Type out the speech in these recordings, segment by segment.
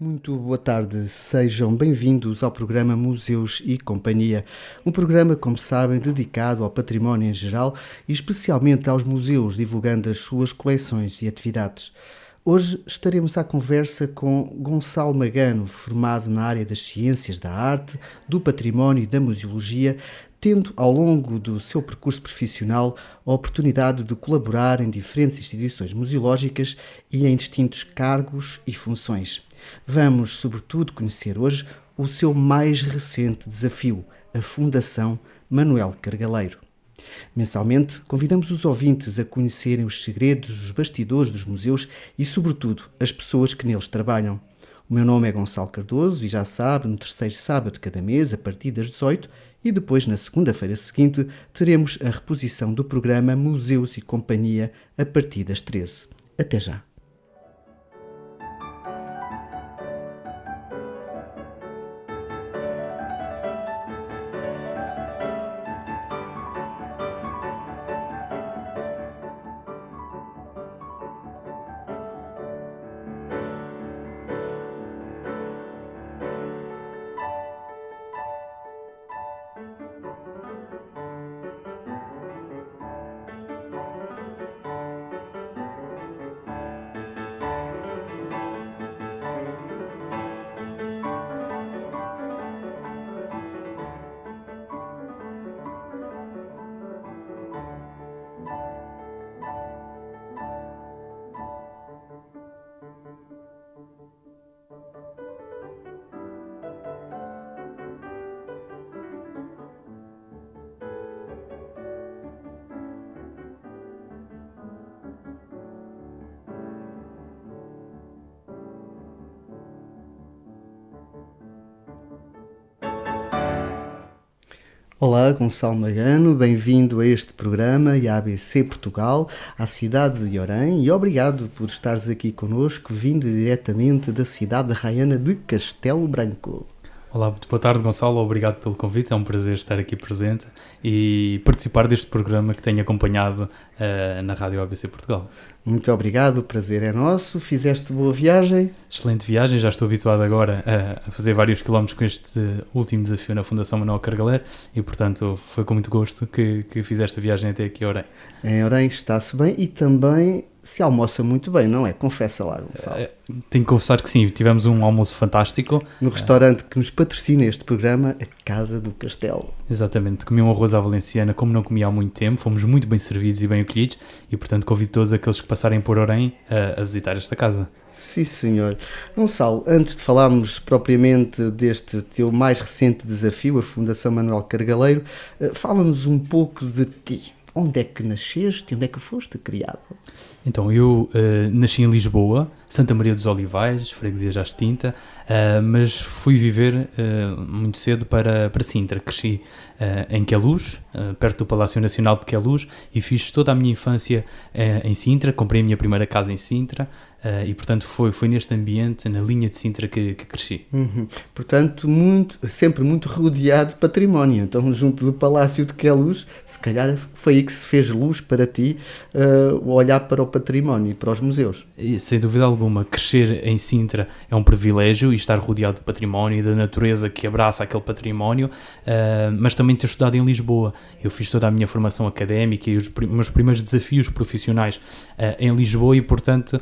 Muito boa tarde, sejam bem-vindos ao programa Museus e Companhia. Um programa, como sabem, dedicado ao património em geral e especialmente aos museus, divulgando as suas coleções e atividades. Hoje estaremos à conversa com Gonçalo Magano, formado na área das ciências da arte, do património e da museologia, tendo ao longo do seu percurso profissional a oportunidade de colaborar em diferentes instituições museológicas e em distintos cargos e funções. Vamos, sobretudo, conhecer hoje o seu mais recente desafio, a Fundação Manuel Cargaleiro. Mensalmente, convidamos os ouvintes a conhecerem os segredos, os bastidores dos museus e, sobretudo, as pessoas que neles trabalham. O meu nome é Gonçalo Cardoso e já sabe, no terceiro sábado de cada mês, a partir das 18, e depois, na segunda-feira seguinte, teremos a reposição do programa Museus e Companhia a partir das 13. Até já! Olá, Gonçalo Magano, bem-vindo a este programa e à ABC Portugal, à cidade de Orem, e obrigado por estares aqui connosco, vindo diretamente da cidade de Raiana de Castelo Branco. Olá, muito boa tarde, Gonçalo, obrigado pelo convite, é um prazer estar aqui presente e participar deste programa que tenho acompanhado na Rádio ABC Portugal. Muito obrigado, o prazer é nosso. Fizeste boa viagem? Excelente viagem, já estou habituado agora a fazer vários quilómetros com este último desafio na Fundação Manuel Cargaleiro e, portanto, foi com muito gosto que fizeste a viagem até aqui a Orem. Em Orem está-se bem e também se almoça muito bem, não é? Confessa lá, Gonçalo. Tenho que confessar que sim, tivemos um almoço fantástico. No restaurante que nos patrocina este programa, a Casa do Castelo. Exatamente, comi um arroz à valenciana como não comia há muito tempo, fomos muito bem servidos e bem acolhidos e, portanto, convido todos aqueles que passarem por Orem a visitar esta casa. Sim, senhor. Gonçalo, antes de falarmos propriamente deste teu mais recente desafio, a Fundação Manuel Cargaleiro, fala-nos um pouco de ti. Onde é que nasceste e onde é que foste criado? Então, eu nasci em Lisboa, Santa Maria dos Olivais, freguesia já extinta, mas fui viver muito cedo para Sintra. Cresci em Queluz, perto do Palácio Nacional de Queluz, e fiz toda a minha infância em Sintra, comprei a minha primeira casa em Sintra, e portanto foi neste ambiente, na linha de Sintra que cresci. Portanto, sempre muito rodeado de património. Então, junto do Palácio de Queluz, se calhar foi aí que se fez luz para ti, olhar para o património e para os museus. E, sem dúvida alguma, crescer em Sintra é um privilégio e estar rodeado de património e da natureza que abraça aquele património, mas também ter estudado em Lisboa. Eu fiz toda a minha formação académica e os meus primeiros desafios profissionais em Lisboa e, portanto,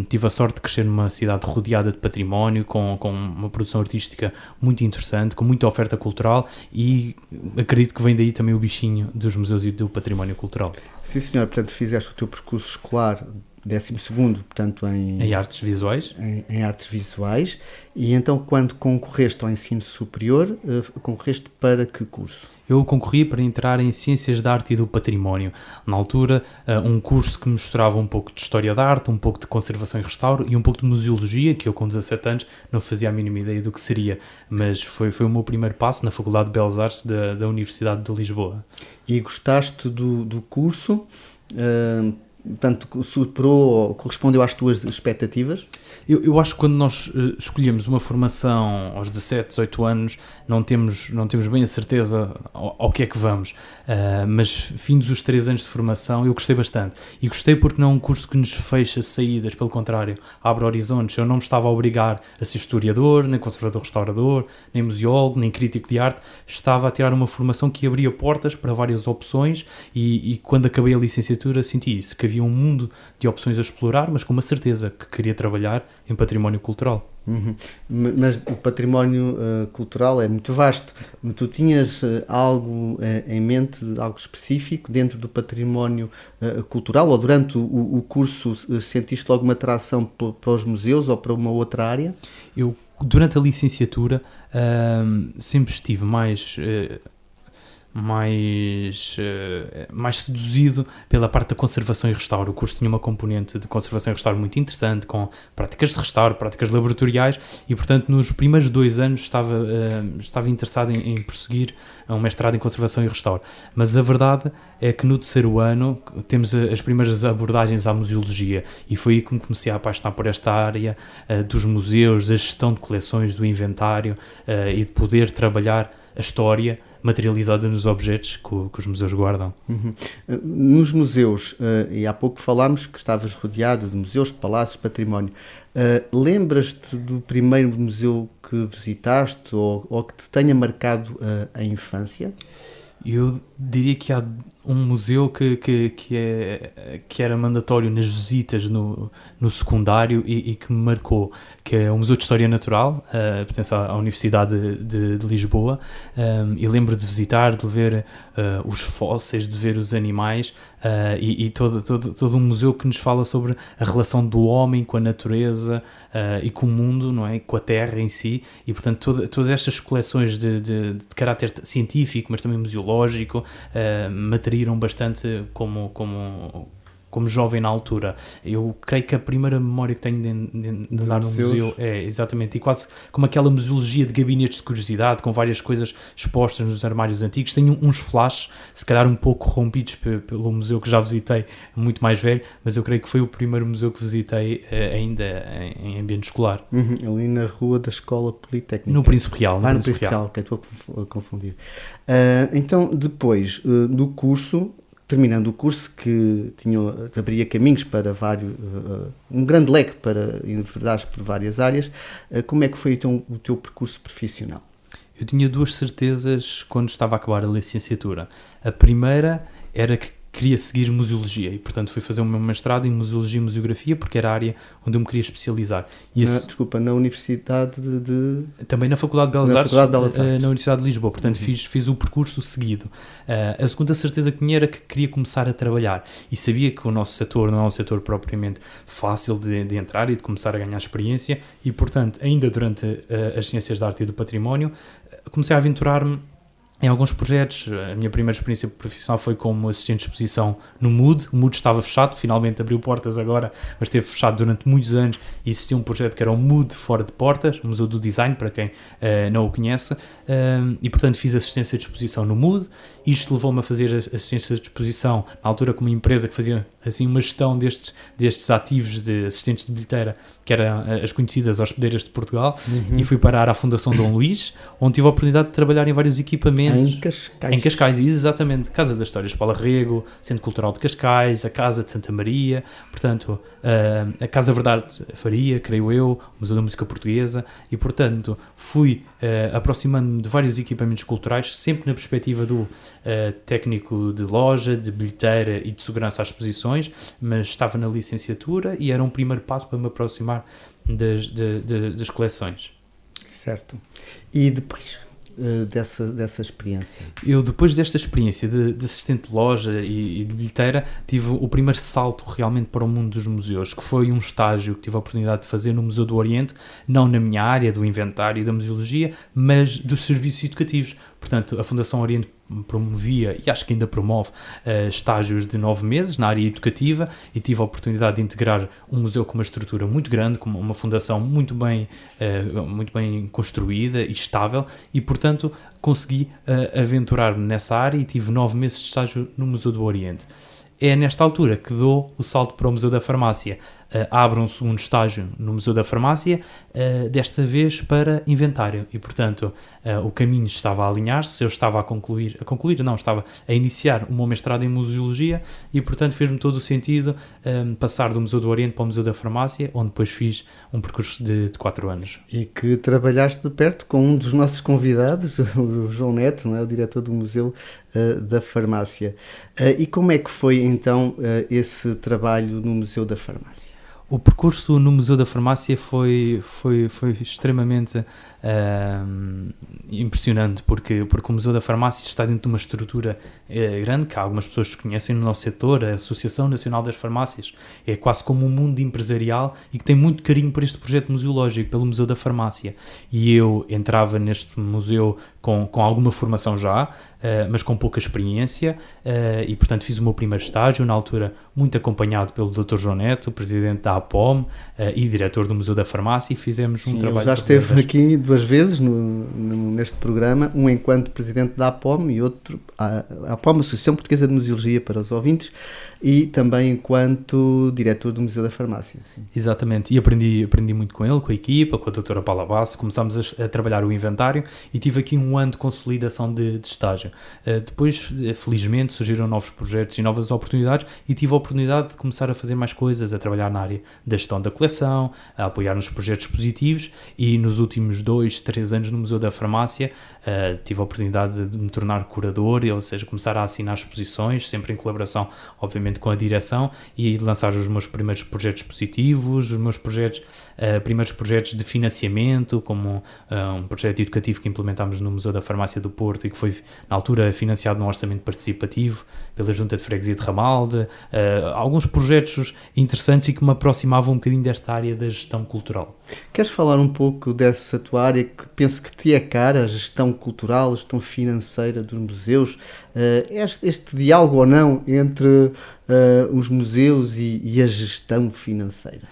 tive a sorte de crescer numa cidade rodeada de património, com uma produção artística muito interessante, com muita oferta cultural e acredito que vem daí também o bichinho dos museus e do património cultural. Sim, senhor. Portanto, fizeste o teu percurso escolar 12º, portanto, em artes visuais. Em artes visuais. E então, quando concorreste ao ensino superior, concorreste para que curso? Eu concorri para entrar em Ciências da Arte e do Património. Na altura, um curso que mostrava um pouco de História da Arte, um pouco de Conservação e Restauro e um pouco de Museologia, que eu com 17 anos não fazia a mínima ideia do que seria. Mas foi o meu primeiro passo na Faculdade de Belas Artes da Universidade de Lisboa. E gostaste do curso? Portanto, superou ou correspondeu às tuas expectativas? Eu acho que quando nós escolhemos uma formação aos 17, 18 anos, não temos bem a certeza ao que é que vamos, mas findos os 3 anos de formação eu gostei bastante, e gostei porque não é um curso que nos fecha saídas, pelo contrário, abre horizontes. Eu não me estava a obrigar a ser historiador, nem conservador-restaurador, nem museólogo, nem crítico de arte, estava a tirar uma formação que abria portas para várias opções, e quando acabei a licenciatura senti isso, que havia um mundo de opções a explorar, mas com uma certeza que queria trabalhar em património cultural. Uhum. Mas o património cultural é muito vasto. Tu tinhas algo em mente, algo específico dentro do património cultural, ou durante o curso sentiste logo uma atração para os museus ou para uma outra área? Eu, durante a licenciatura, sempre estive mais seduzido pela parte da conservação e restauro. O curso tinha uma componente de conservação e restauro muito interessante, com práticas de restauro, práticas laboratoriais, e portanto nos primeiros 2 anos estava interessado em prosseguir um mestrado em conservação e restauro. Mas a verdade é que no 3º ano temos as primeiras abordagens à museologia, e foi aí que me comecei a apaixonar por esta área dos museus, da gestão de coleções, do inventário, e de poder trabalhar a história materializada nos objetos que os museus guardam. Uhum. Nos museus, e há pouco falámos que estavas rodeado de museus, palácios, património. Lembras-te do primeiro museu que visitaste ou que te tenha marcado a infância? Eu diria que há um museu que era mandatório nas visitas no secundário e que me marcou, que é o Museu de História Natural, pertence à Universidade de Lisboa, e lembro de visitar, de ver os fósseis, de ver os animais, e todo um museu que nos fala sobre a relação do homem com a natureza e com o mundo, não é? Com a terra em si, e portanto todas estas coleções de caráter científico, mas também museológico, me atraíram bastante como jovem na altura. Eu creio que a primeira memória que tenho de andar num museu é exatamente, e quase como aquela museologia de gabinetes de curiosidade, com várias coisas expostas nos armários antigos. Tenho uns flashes, se calhar um pouco corrompidos pelo museu que já visitei, muito mais velho, mas eu creio que foi o primeiro museu que visitei ainda em ambiente escolar. Ali na rua da Escola Politécnica. No Príncipe Real. No Príncipe Real, que estou a confundir. Então, depois do curso, terminando o curso, que abria caminhos para um grande leque para enverdares por várias áreas, como é que foi então o teu percurso profissional? Eu tinha 2 certezas quando estava a acabar a licenciatura. A primeira era que queria seguir museologia, e portanto fui fazer o meu mestrado em museologia e museografia, porque era a área onde eu me queria especializar. Na Universidade também na Faculdade de Belas Artes, na Universidade de Lisboa, portanto fiz o percurso seguido. A segunda certeza que tinha era que queria começar a trabalhar, e sabia que o nosso setor não é um setor propriamente fácil de entrar e de começar a ganhar experiência, e portanto, ainda durante as ciências da arte e do património, comecei a aventurar-me em alguns projetos. A minha primeira experiência profissional foi como assistente de exposição no MUD. O MUD estava fechado, finalmente abriu portas agora, mas esteve fechado durante muitos anos, e existia um projeto que era o MUD Fora de Portas, o Museu do Design, para quem não o conhece, e portanto fiz assistência de exposição no MUD. Isto levou-me a fazer assistência de exposição, na altura, com uma empresa que fazia assim uma gestão destes ativos de assistentes de bilheteira, que eram as conhecidas hospedeiras de Portugal, e fui parar à Fundação Dom Luís, onde tive a oportunidade de trabalhar em vários equipamentos. Em Cascais, exatamente. Casa da História Escola Rego, Centro Cultural de Cascais, a Casa de Santa Maria, portanto, a Casa Verdade Faria, creio eu, o Museu da Música Portuguesa, e portanto fui aproximando-me de vários equipamentos culturais, sempre na perspectiva do técnico de loja, de bilheteira e de segurança às exposições, mas estava na licenciatura e era um primeiro passo para me aproximar das coleções. Certo. E depois dessa experiência? Eu, depois desta experiência de assistente de loja e de bilheteira, tive o primeiro salto realmente para o mundo dos museus, que foi um estágio que tive a oportunidade de fazer no Museu do Oriente, não na minha área do inventário e da museologia, mas dos serviços educativos. Portanto, a Fundação Oriente promovia, e acho que ainda promove, estágios de 9 meses na área educativa, e tive a oportunidade de integrar um museu com uma estrutura muito grande, com uma fundação muito bem construída e estável, e portanto consegui aventurar-me nessa área, e tive 9 meses de estágio no Museu do Oriente. é nesta altura que dou o salto para o Museu da Farmácia. Abro um segundo estágio no Museu da Farmácia, desta vez para inventário, e portanto o caminho estava a alinhar-se, eu estava estava a iniciar o meu mestrado em museologia, e portanto fez-me todo o sentido passar do Museu do Oriente para o Museu da Farmácia, onde depois fiz um percurso de 4 anos. E que trabalhaste de perto com um dos nossos convidados, o João Neto, não é? O diretor do Museu da Farmácia. E como é que foi então esse trabalho no Museu da Farmácia? O percurso no Museu da Farmácia foi extremamente impressionante, porque o Museu da Farmácia está dentro de uma estrutura grande, que algumas pessoas desconhecem no nosso setor, a Associação Nacional das Farmácias. É quase como um mundo empresarial e que tem muito carinho por este projeto museológico, pelo Museu da Farmácia. E eu entrava neste museu com alguma formação já, mas com pouca experiência, e portanto fiz o meu primeiro estágio, na altura muito acompanhado pelo Dr. João Neto, presidente da APOM e diretor do Museu da Farmácia, e fizemos um trabalho... Ele já esteve aqui 2 vezes neste programa, um enquanto presidente da APOM e outro, a APOM, Associação Portuguesa de Museologia, para os ouvintes, e também enquanto diretor do Museu da Farmácia. Sim. Exatamente, e aprendi muito com ele, com a equipa, com a doutora Paula Basso. Começámos a trabalhar o inventário e tive aqui um ano de consolidação de estágio. Depois, felizmente, surgiram novos projetos e novas oportunidades, e tive a oportunidade de começar a fazer mais coisas, a trabalhar na área da gestão da coleção, a apoiar nos projetos positivos, e nos últimos 2-3 anos no Museu da Farmácia tive a oportunidade de me tornar curador, ou seja, começar a assinar exposições, sempre em colaboração, obviamente, com a direção, e lançar os meus primeiros projetos positivos, os meus primeiros projetos de financiamento, como um projeto educativo que implementámos no Museu da Farmácia do Porto e que foi, na altura, financiado num orçamento participativo pela Junta de Freguesia de Ramalde, alguns projetos interessantes e que me aproximavam um bocadinho desta área da gestão cultural. Queres falar um pouco dessa tua área, que penso que te é cara, a gestão cultural, a gestão financeira dos museus, este diálogo ou não entre os museus e a gestão financeira?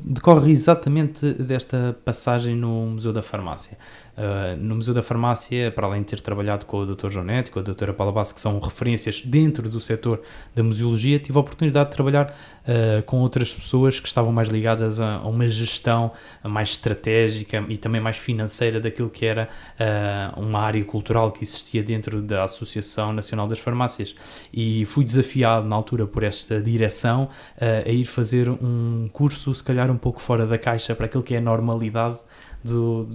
Decorre exatamente desta passagem no Museu da Farmácia. No Museu da Farmácia, para além de ter trabalhado com o Dr. João Neto e com a doutora Paula Basso, que são referências dentro do setor da museologia, tive a oportunidade de trabalhar com outras pessoas que estavam mais ligadas a uma gestão mais estratégica e também mais financeira daquilo que era uma área cultural que existia dentro da Associação Nacional das Farmácias. E fui desafiado, na altura, por esta direção a ir fazer um curso, se calhar um pouco fora da caixa, para aquilo que é a normalidade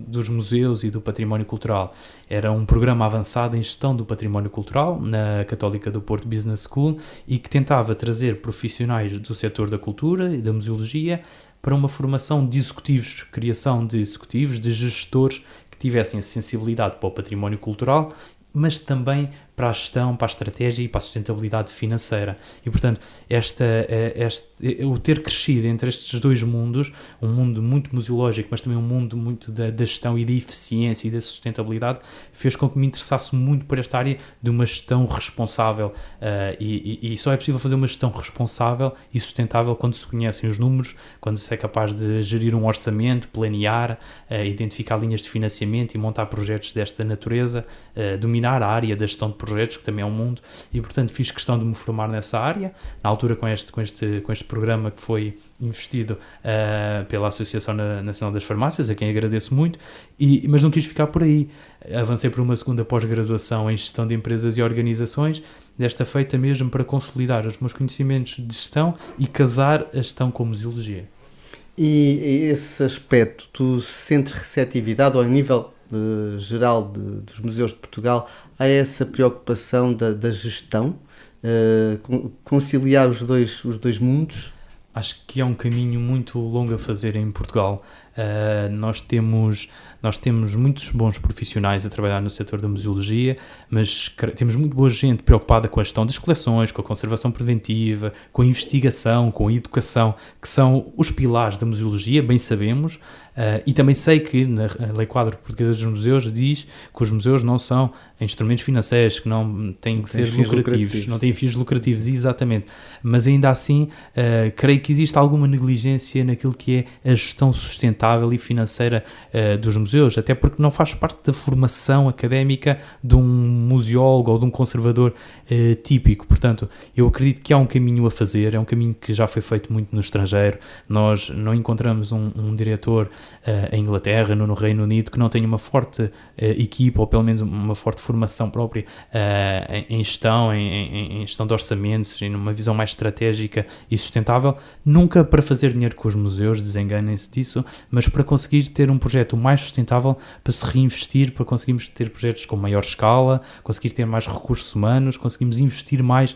dos museus e do património cultural. Era um programa avançado em gestão do património cultural na Católica do Porto Business School, e que tentava trazer profissionais do setor da cultura e da museologia para uma formação de executivos, criação de executivos, de gestores que tivessem sensibilidade para o património cultural, mas também para a gestão, para a estratégia e para a sustentabilidade financeira. E, portanto, o ter crescido entre estes dois mundos, um mundo muito museológico, mas também um mundo muito da gestão e da eficiência e da sustentabilidade, fez com que me interessasse muito por esta área de uma gestão responsável. E só é possível fazer uma gestão responsável e sustentável quando se conhecem os números, quando se é capaz de gerir um orçamento, planear, identificar linhas de financiamento e montar projetos desta natureza, dominar a área da gestão de projetos, que também é um mundo, e portanto fiz questão de me formar nessa área, na altura com este programa que foi investido pela Associação Nacional das Farmácias, a quem agradeço muito, mas não quis ficar por aí. Avancei para uma segunda pós-graduação em Gestão de Empresas e Organizações, desta feita mesmo para consolidar os meus conhecimentos de gestão e casar a gestão com a museologia. E esse aspecto, tu sentes receptividade ao nível geral dos museus de Portugal a essa preocupação da gestão, conciliar os dois mundos? Acho que é um caminho muito longo a fazer em Portugal. Nós temos muitos bons profissionais a trabalhar no setor da museologia, mas temos muito boa gente preocupada com a gestão das coleções, com a conservação preventiva, com a investigação, com a educação, que são os pilares da museologia, bem sabemos, e também sei que na Lei Quadro Portuguesa dos Museus diz que os museus não são instrumentos financeiros, que não têm que ser lucrativos, não têm fins lucrativos, exatamente, mas ainda assim creio que existe alguma negligência naquilo que é a gestão sustentável sustentável e financeira dos museus, até porque não faz parte da formação académica de um museólogo ou de um conservador típico. Portanto, eu acredito que há um caminho a fazer, é um caminho que já foi feito muito no estrangeiro. Nós não encontramos um diretor em Inglaterra, no Reino Unido, que não tenha uma forte equipa, ou pelo menos uma forte formação própria em gestão, em gestão de orçamentos, em uma visão mais estratégica e sustentável, nunca para fazer dinheiro com os museus, desenganem-se disso, mas para conseguir ter um projeto mais sustentável, para se reinvestir, para conseguirmos ter projetos com maior escala, conseguir ter mais recursos humanos, conseguimos investir mais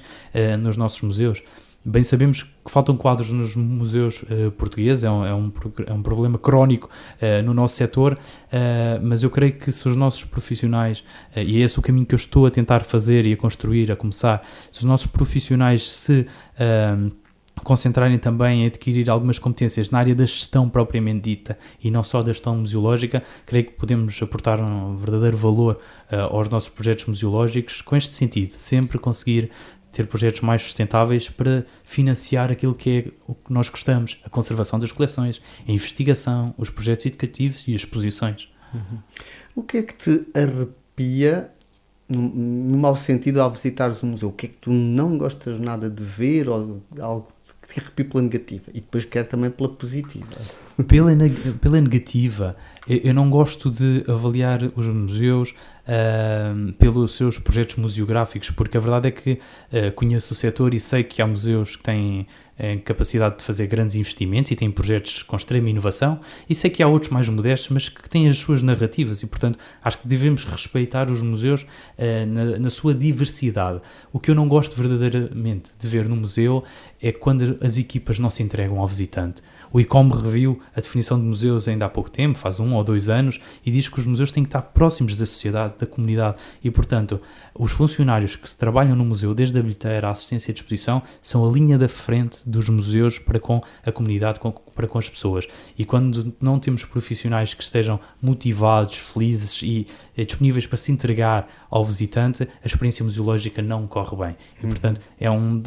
nos nossos museus. Bem sabemos que faltam quadros nos museus portugueses, é um problema crónico no nosso setor, mas eu creio que se os nossos profissionais, e é esse o caminho que eu estou a tentar fazer e a construir, a começar, se os nossos profissionais se concentrarem também em adquirir algumas competências na área da gestão propriamente dita e não só da gestão museológica, creio que podemos aportar um verdadeiro valor aos nossos projetos museológicos com este sentido, sempre conseguir ter projetos mais sustentáveis para financiar aquilo que é o que nós gostamos, a conservação das coleções, a investigação, os projetos educativos e as exposições. Uhum. O que é que te arrepia, no mau sentido, ao visitares um museu? O que é que tu não gostas nada de ver, ou algo que te arrepia pela negativa? E depois quero também pela positiva. Pela negativa, eu não gosto de avaliar os museus pelos seus projetos museográficos, porque a verdade é que conheço o setor e sei que há museus que têm capacidade de fazer grandes investimentos e têm projetos com extrema inovação, e sei que há outros mais modestos, mas que têm as suas narrativas e, portanto, acho que devemos respeitar os museus na sua diversidade. O que eu não gosto verdadeiramente de ver no museu é quando as equipas não se entregam ao visitante. O ICOM reviu a definição de museus ainda há pouco tempo, faz 1 ou 2 anos, e diz que os museus têm que estar próximos da sociedade, da comunidade, e, portanto, os funcionários que trabalham no museu, desde a bilheteira à assistência de exposição, são a linha da frente dos museus para com a comunidade, para com as pessoas. E quando não temos profissionais que estejam motivados, felizes e disponíveis para se entregar ao visitante, a experiência museológica não corre bem. E, portanto, é um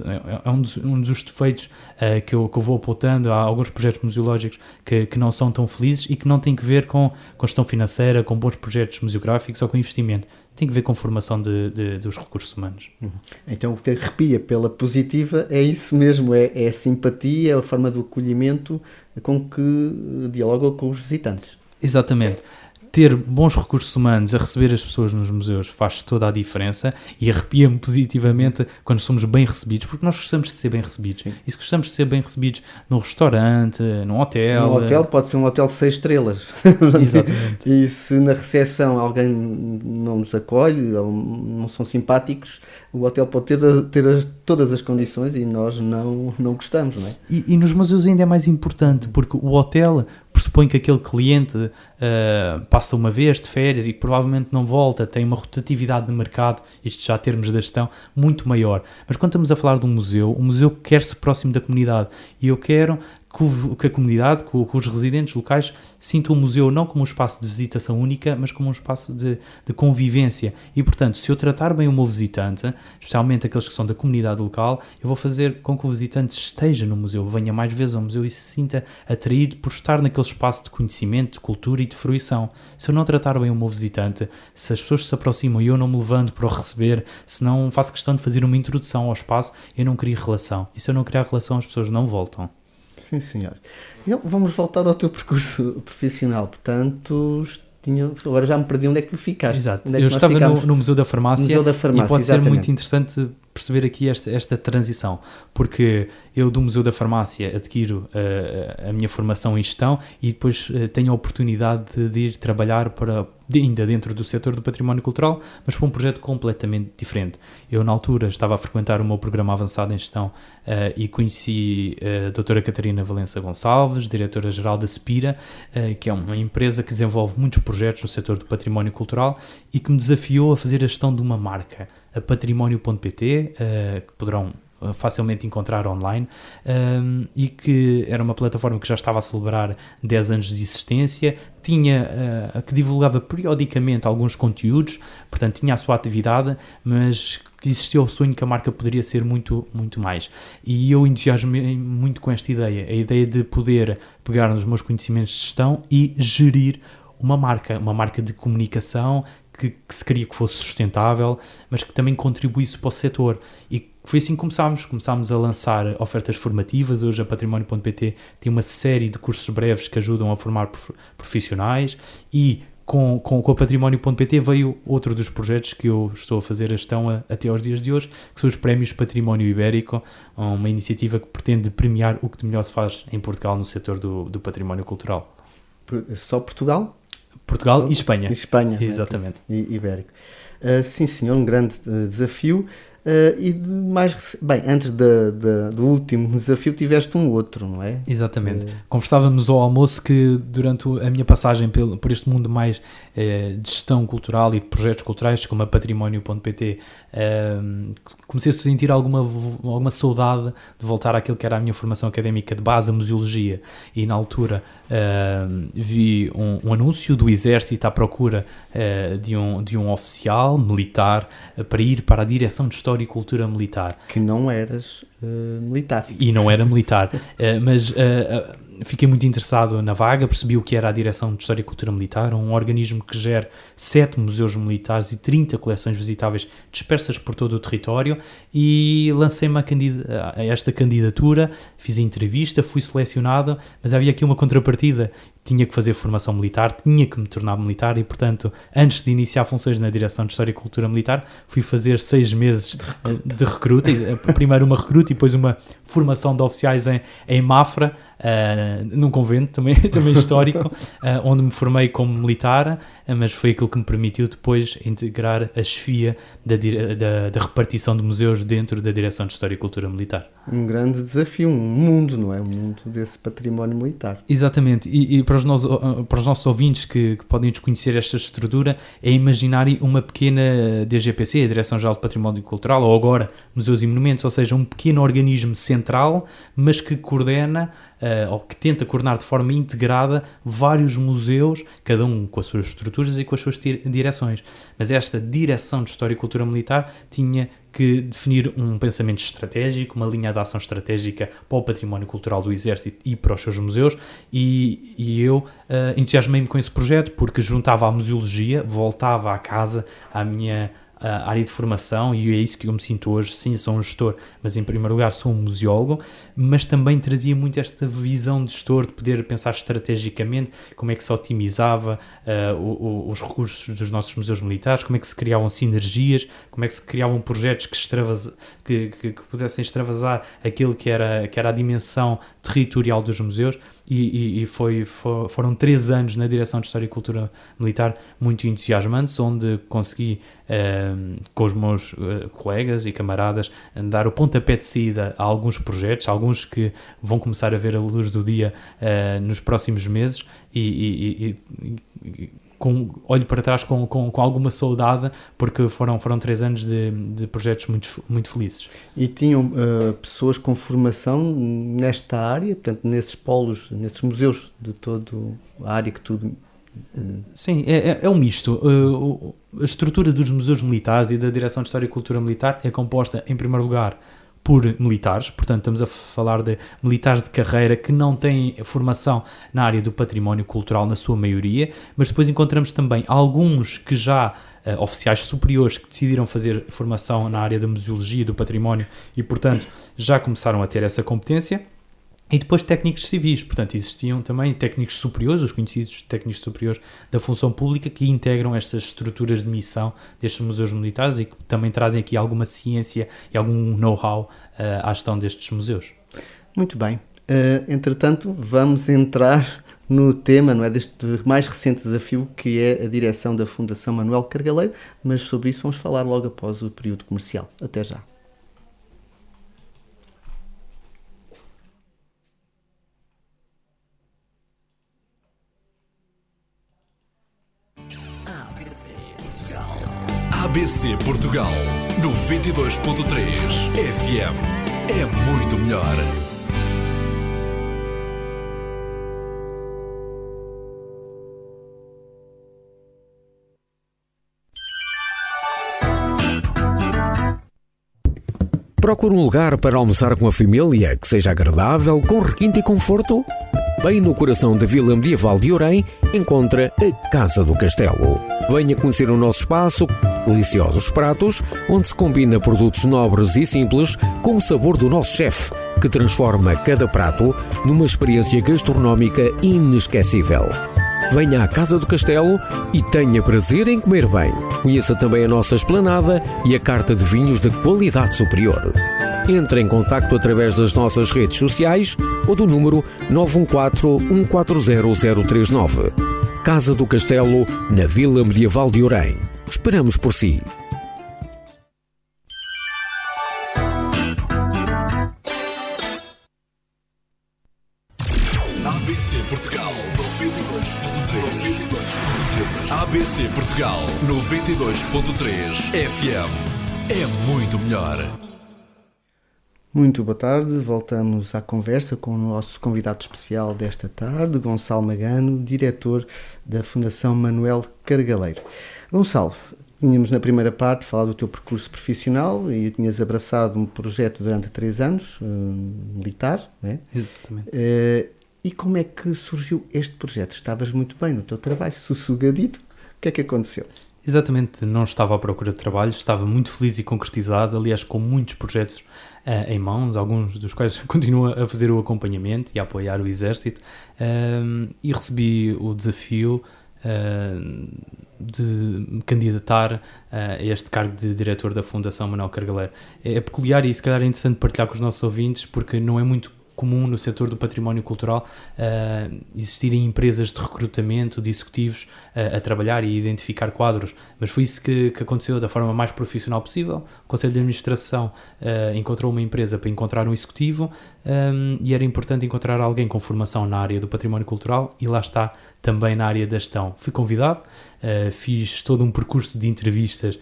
dos defeitos que eu vou apontando. Há alguns projetos museológicos que não são tão felizes e que não têm que ver com gestão financeira, com bons projetos museográficos ou com investimento. Tem que ver com formação dos recursos humanos. Então, o que arrepia pela positiva é isso mesmo, é a simpatia, é a forma do acolhimento com que dialoga com os visitantes. Exatamente. Ter bons recursos humanos a receber as pessoas nos museus faz toda a diferença e arrepia-me positivamente quando somos bem recebidos, porque nós gostamos de ser bem recebidos. Sim. E se gostamos de ser bem recebidos num restaurante, num hotel... Num hotel pode ser um hotel 6 estrelas. Exatamente. E se na recepção alguém não nos acolhe ou não são simpáticos, o hotel pode ter todas as condições e nós não gostamos, não é? E nos museus ainda é mais importante, porque o hotel pressupõe que aquele cliente passa uma vez de férias e que provavelmente não volta, tem uma rotatividade de mercado, isto já termos da gestão, muito maior. Mas quando estamos a falar de um museu, o museu quer-se próximo da comunidade e eu quero que a comunidade, que os residentes locais sintam o museu não como um espaço de visitação única, mas como um espaço de convivência. E, portanto, se eu tratar bem o meu visitante, especialmente aqueles que são da comunidade local, eu vou fazer com que o visitante esteja no museu, venha mais vezes ao museu e se sinta atraído por estar naquele espaço de conhecimento, de cultura e de fruição. Se eu não tratar bem o meu visitante, se as pessoas se aproximam e eu não me levanto para o receber, se não faço questão de fazer uma introdução ao espaço, eu não crio relação. E se eu não criar relação, as pessoas não voltam. Sim, senhor. Então, vamos voltar ao teu percurso profissional. Portanto, agora já me perdi onde é que tu ficaste. Exato. Eu estava no Museu da Farmácia, e pode exatamente. Ser muito interessante perceber aqui esta transição, porque eu do Museu da Farmácia adquiro a minha formação em gestão e depois tenho a oportunidade de ir trabalhar ainda dentro do setor do património cultural, mas para um projeto completamente diferente. Eu, na altura, estava a frequentar o meu programa avançado em gestão e conheci a doutora Catarina Valença Gonçalves, diretora-geral da Spira, que é uma empresa que desenvolve muitos projetos no setor do património cultural e que me desafiou a fazer a gestão de uma marca, a património.pt, que poderão facilmente encontrar online, e que era uma plataforma que já estava a celebrar 10 anos de existência, que divulgava periodicamente alguns conteúdos, portanto tinha a sua atividade, mas que existia o sonho que a marca poderia ser muito, muito mais. E eu entusiasmei muito com esta ideia, a ideia de poder pegar nos meus conhecimentos de gestão e gerir uma marca de comunicação que se queria que fosse sustentável, mas que também contribuísse para o setor. E foi assim que começámos a lançar ofertas formativas. Hoje a Património.pt tem uma série de cursos breves que ajudam a formar profissionais, e com a Património.pt veio outro dos projetos que eu estou a fazer a gestão até aos dias de hoje, que são os Prémios Património Ibérico, uma iniciativa que pretende premiar o que de melhor se faz em Portugal no setor do património cultural. Só Portugal? Portugal e Espanha. Espanha, exatamente. Ibérico. Sim, senhor, um grande desafio. Antes do último desafio tiveste um outro, não é? Exatamente. Conversávamos ao almoço que durante a minha passagem por este mundo mais de gestão cultural e de projetos culturais, como a Património.pt, comecei a sentir alguma saudade de voltar àquilo que era a minha formação académica de base, a museologia, e na altura vi um anúncio do Exército à procura de um oficial militar para ir para a Direção de História e Cultura Militar. Que não eras militar. E não era militar, mas fiquei muito interessado na vaga, percebi o que era a Direção de História e Cultura Militar, um organismo que gera 7 museus militares e 30 coleções visitáveis dispersas por todo o território, e lancei-me a esta candidatura, fiz a entrevista, fui selecionado, mas havia aqui uma contrapartida. Tinha que fazer formação militar, tinha que me tornar militar, e, portanto, antes de iniciar funções na Direção de História e Cultura Militar, fui fazer 6 meses de recruta, primeiro uma recruta e depois uma formação de oficiais em Mafra, num convento também histórico, onde me formei como militar, mas foi aquilo que me permitiu depois integrar a chefia da repartição de museus dentro da Direção de História e Cultura Militar. Um grande desafio, um mundo, não é? Um mundo desse património militar. Exatamente, e para os nossos ouvintes que podem desconhecer esta estrutura, é imaginarem uma pequena DGPC, a Direção-Geral de Património Cultural, ou agora Museus e Monumentos, ou seja, um pequeno organismo central, mas que coordena, ou que tenta coordenar de forma integrada vários museus, cada um com as suas estruturas e com as suas direções. Mas esta Direção de História e Cultura Militar tinha que definir um pensamento estratégico, uma linha de ação estratégica para o património cultural do Exército e para os seus museus, e eu entusiasmei-me com esse projeto porque juntava a museologia, voltava à casa, à minha área de formação, e é isso que eu me sinto hoje. Sim, sou um gestor, mas em primeiro lugar sou um museólogo, mas também trazia muito esta visão de gestor, de poder pensar estrategicamente como é que se otimizava os recursos dos nossos museus militares, como é que se criavam sinergias, como é que se criavam projetos que pudessem extravasar aquilo que era a dimensão territorial dos museus. E foram 3 anos na Direção de História e Cultura Militar muito entusiasmantes, onde consegui, com os meus colegas e camaradas, dar o pontapé de saída a alguns projetos, alguns que vão começar a ver a luz do dia nos próximos meses, e olho para trás com alguma saudade, porque foram 3 anos de projetos muito, muito felizes. E tinham pessoas com formação nesta área, portanto, nesses polos, nesses museus de toda a área que tudo... Sim, é um misto. A estrutura dos museus militares e da Direção de História e Cultura Militar é composta, em primeiro lugar, por militares, portanto estamos a falar de militares de carreira que não têm formação na área do património cultural na sua maioria, mas depois encontramos também alguns que já, oficiais superiores, que decidiram fazer formação na área da museologia e do património e, portanto, já começaram a ter essa competência. E depois técnicos civis, portanto existiam também técnicos superiores, os conhecidos técnicos superiores da função pública, que integram estas estruturas de missão destes museus militares e que também trazem aqui alguma ciência e algum know-how à gestão destes museus. Muito bem. Entretanto, vamos entrar no tema, não é, deste mais recente desafio, que é a direção da Fundação Manuel Cargaleiro, mas sobre isso vamos falar logo após o período comercial. Até já. ABC Portugal 92.3 FM é muito melhor. Procura um lugar para almoçar com a família que seja agradável, com requinte e conforto? Bem no coração da Vila Medieval de Orém, encontra a Casa do Castelo. Venha conhecer o nosso espaço, deliciosos pratos, onde se combina produtos nobres e simples com o sabor do nosso chefe, que transforma cada prato numa experiência gastronómica inesquecível. Venha à Casa do Castelo e tenha prazer em comer bem. Conheça também a nossa esplanada e a carta de vinhos de qualidade superior. Entre em contacto através das nossas redes sociais ou do número 914-140-039. Casa do Castelo, na Vila Medieval de Orém. Esperamos por si. ABC Portugal 92.3. ABC Portugal 92.3 FM. É muito melhor. Muito boa tarde, voltamos à conversa com o nosso convidado especial desta tarde, Gonçalo Magano, diretor da Fundação Manuel Cargaleiro. Gonçalo, tínhamos na primeira parte falado do teu percurso profissional e tinhas abraçado um projeto durante 3 anos, militar, não é? Exatamente. E como é que surgiu este projeto? Estavas muito bem no teu trabalho, sossegadito, o que é que aconteceu? Exatamente, não estava à procura de trabalho, estava muito feliz e concretizado, aliás, com muitos projetos em mãos, alguns dos quais continuo a fazer o acompanhamento e a apoiar o Exército, e recebi o desafio de me candidatar a este cargo de diretor da Fundação Manuel Cargaleiro. É peculiar e se calhar é interessante partilhar com os nossos ouvintes, porque não é muito comum no setor do património cultural existirem empresas de recrutamento de executivos a trabalhar e identificar quadros, mas foi isso que aconteceu da forma mais profissional possível. O Conselho de Administração encontrou uma empresa para encontrar um executivo e era importante encontrar alguém com formação na área do património cultural e lá está, também na área da gestão. Fui convidado, fiz todo um percurso de entrevistas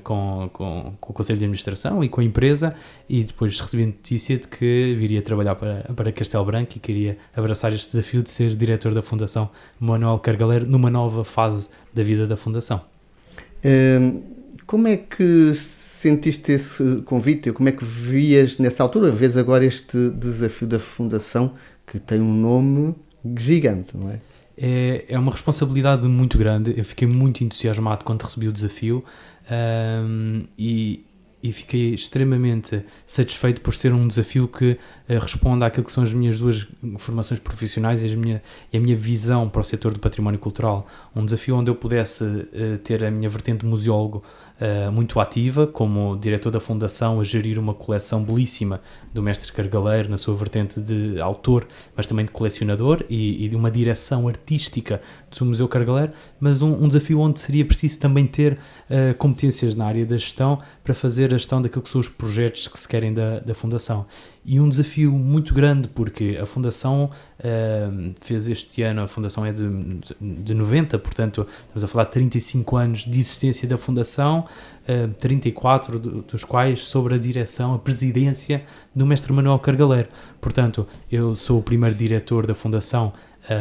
com o Conselho de Administração e com a empresa e depois recebi a notícia de que viria trabalhar para Castelo Branco e queria abraçar este desafio de ser diretor da Fundação Manuel Cargaleiro numa nova fase da vida da Fundação. Como é que sentiste esse convite? Como é que vias nessa altura? Vês agora este desafio da Fundação que tem um nome gigante, não é? É uma responsabilidade muito grande. Eu fiquei muito entusiasmado quando recebi o desafio e fiquei extremamente satisfeito por ser um desafio que responda àquilo que são as minhas 2 formações profissionais e a minha visão para o setor do património cultural. Um desafio onde eu pudesse ter a minha vertente museólogo muito ativa, como diretor da Fundação, a gerir uma coleção belíssima do mestre Cargaleiro, na sua vertente de autor, mas também de colecionador e de uma direção artística do seu Museu Cargaleiro, mas um desafio onde seria preciso também ter competências na área da gestão para fazer a gestão daquilo que são os projetos que se querem da Fundação. E um desafio muito grande, porque a Fundação fez este ano, a Fundação é de 90, portanto estamos a falar de 35 anos de existência da Fundação, 34 dos quais sobre a direção, a presidência do mestre Manuel Cargaleiro. Portanto, eu sou o primeiro diretor da Fundação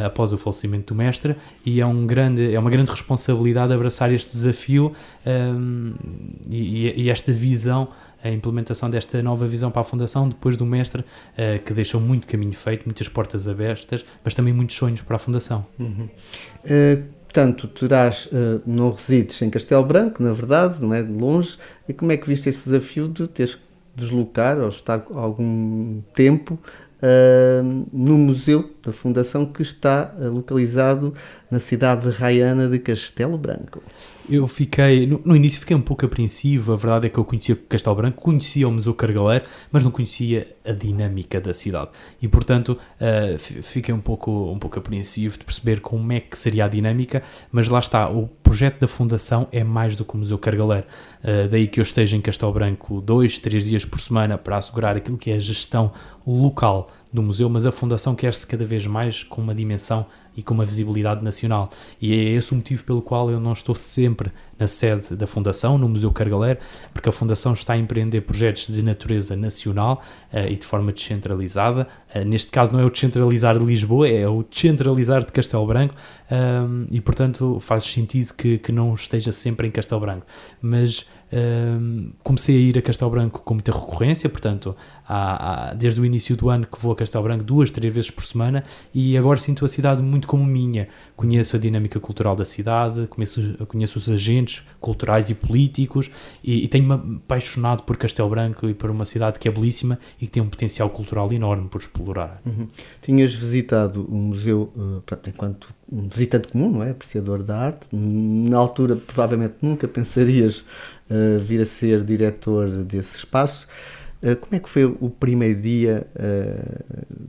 após o falecimento do mestre e é uma grande responsabilidade abraçar este desafio e esta visão, a implementação desta nova visão para a Fundação depois do mestre, que deixou muito caminho feito, muitas portas abertas, mas também muitos sonhos para a Fundação. Portanto, não resides em Castelo Branco, na verdade, não é de longe, e como é que viste esse desafio de teres que deslocar ou estar algum tempo no Museu da Fundação, que está localizado na cidade de Raiana de Castelo Branco? Eu fiquei, no início fiquei um pouco apreensivo. A verdade é que eu conhecia Castelo Branco, conhecia o Museu Cargaleiro, mas não conhecia a dinâmica da cidade e, portanto, fiquei um pouco apreensivo de perceber como é que seria a dinâmica, mas lá está, o projeto da Fundação é mais do que o Museu Cargaleiro, daí que eu esteja em Castelo Branco 2-3 dias por semana para assegurar aquilo que é a gestão local do museu, mas a Fundação quer-se cada vez mais com uma dimensão e com uma visibilidade nacional, e é esse o motivo pelo qual eu não estou sempre na sede da Fundação, no Museu Cargaleiro, porque a Fundação está a empreender projetos de natureza nacional e de forma descentralizada. Neste caso não é o descentralizar de Lisboa, é o descentralizar de Castelo Branco, e portanto faz sentido que não esteja sempre em Castelo Branco, mas comecei a ir a Castelo Branco com muita recorrência, portanto, desde o início do ano que vou a Castelo Branco 2-3 vezes por semana, e agora sinto a cidade muito como minha. Conheço a dinâmica cultural da cidade, conheço os agentes culturais e políticos, e tenho-me apaixonado por Castelo Branco e por uma cidade que é belíssima e que tem um potencial cultural enorme por explorar. Tinhas visitado o museu enquanto um visitante comum, não é? Apreciador da arte. Na altura, provavelmente nunca pensarias vir a ser diretor desse espaço. Como é que foi o primeiro dia?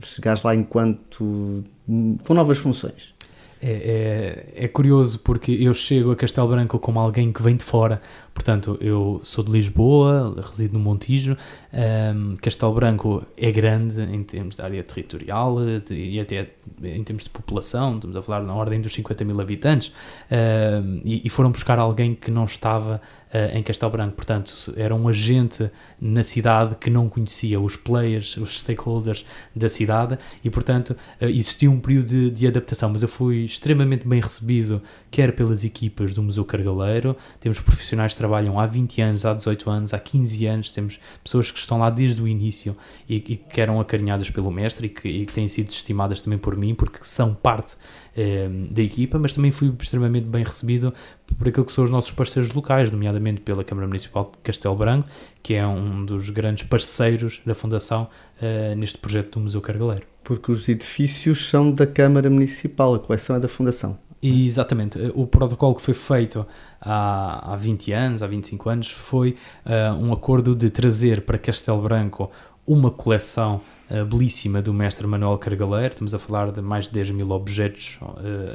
Chegares lá com novas funções? É curioso porque eu chego a Castelo Branco como alguém que vem de fora, portanto eu sou de Lisboa, resido no Montijo. Castelo Branco é grande em termos de área territorial e até em termos de população, estamos a falar na ordem dos 50 mil habitantes, e foram buscar alguém que não estava em Castelo Branco, portanto era um agente na cidade que não conhecia os players, os stakeholders da cidade, e portanto existia um período de adaptação, mas eu fui extremamente bem recebido, quer pelas equipas do Museu Cargaleiro. Temos profissionais que trabalham há 20 anos, há 18 anos, há 15 anos, temos pessoas que estão lá desde o início e que eram acarinhadas pelo mestre e que têm sido estimadas também por mim, porque são parte da equipa, mas também fui extremamente bem recebido por aquilo que são os nossos parceiros locais, nomeadamente pela Câmara Municipal de Castelo Branco, que é um dos grandes parceiros da Fundação neste projeto do Museu Cargaleiro. Porque os edifícios são da Câmara Municipal, a coleção é da Fundação. Exatamente. O protocolo que foi feito há 20 anos, há 25 anos, foi um acordo de trazer para Castelo Branco uma coleção belíssima do mestre Manuel Cargaleiro. Estamos a falar de mais de 10 mil objetos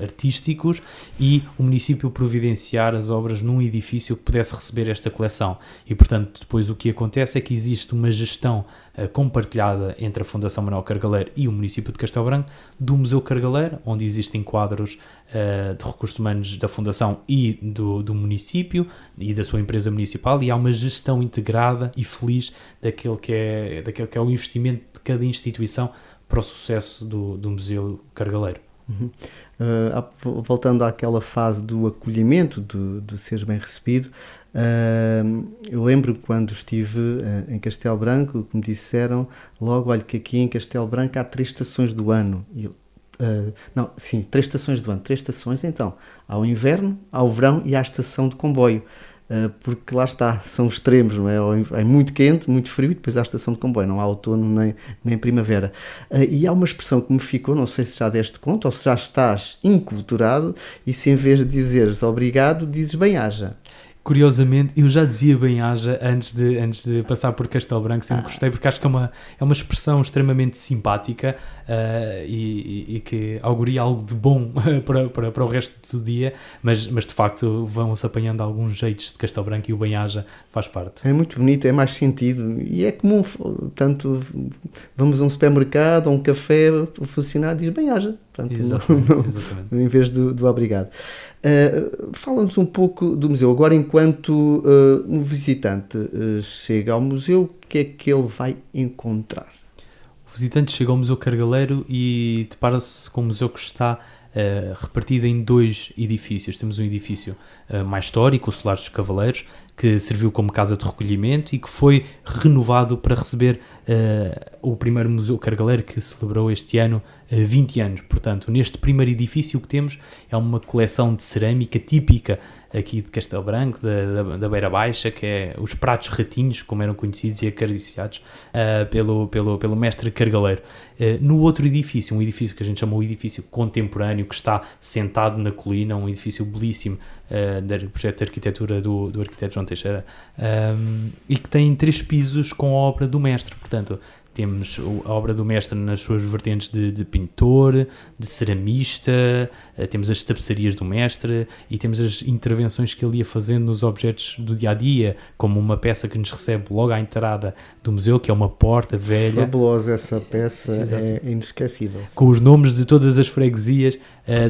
artísticos, e o município providenciar as obras num edifício que pudesse receber esta coleção. E, portanto, depois o que acontece é que existe uma gestão compartilhada entre a Fundação Manuel Cargaleiro e o município de Castelo Branco do Museu Cargaleiro, onde existem quadros de recursos humanos da Fundação e do município e da sua empresa municipal, e há uma gestão integrada e feliz daquele que é o investimento de cada instituição para o sucesso do Museu Cargaleiro. Voltando àquela fase do acolhimento, de seres bem recebido, eu lembro quando estive em Castelo Branco, que me disseram logo, olha, que aqui em Castelo Branco há 3 estações do ano. E eu, 3 estações do ano. 3 estações, então. Há o inverno, há o verão e há a estação de comboio. Porque lá está, são extremos, não é? É muito quente, muito frio, e depois há a estação de comboio, não há outono nem primavera. E há uma expressão que me ficou, não sei se já deste conta ou se já estás inculturado, e se em vez de dizeres obrigado, dizes bem-aja. Curiosamente, eu já dizia bem-aja antes de passar por Castelo Branco, sempre gostei, porque acho que é uma expressão extremamente simpática e que auguria algo de bom para o resto do dia, mas de facto vão-se apanhando alguns jeitos de Castelo Branco, e o bem-aja faz parte. É muito bonito, é mais sentido, e é comum, tanto vamos a um supermercado, a um café, o funcionário diz bem-aja. Exatamente. Em vez do obrigado. Fala-nos um pouco do museu. Agora, enquanto um visitante chega ao museu, o que é que ele vai encontrar? O visitante chega ao Museu Cargaleiro e depara-se com um museu que está repartido em 2 edifícios. Temos um edifício mais histórico, o Solar dos Cavaleiros, que serviu como casa de recolhimento e que foi renovado para receber o primeiro Museu Cargaleiro, que celebrou este ano 20 anos. Portanto, neste primeiro edifício o que temos é uma coleção de cerâmica típica aqui de Castelo Branco, da Beira Baixa, que é os pratos ratinhos, como eram conhecidos e acariciados pelo mestre Cargaleiro. No outro edifício, um edifício que a gente chamou de edifício contemporâneo, que está sentado na colina, um edifício belíssimo do projeto de arquitetura do arquiteto João Teixeira, e que tem 3 pisos com a obra do mestre. Portanto, temos a obra do mestre nas suas vertentes de pintor, de ceramista, temos as tapeçarias do mestre e temos as intervenções que ele ia fazendo nos objetos do dia-a-dia, como uma peça que nos recebe logo à entrada do museu, que é uma porta velha. Fabulosa essa peça. Exato. É inesquecível. Com os nomes de todas as freguesias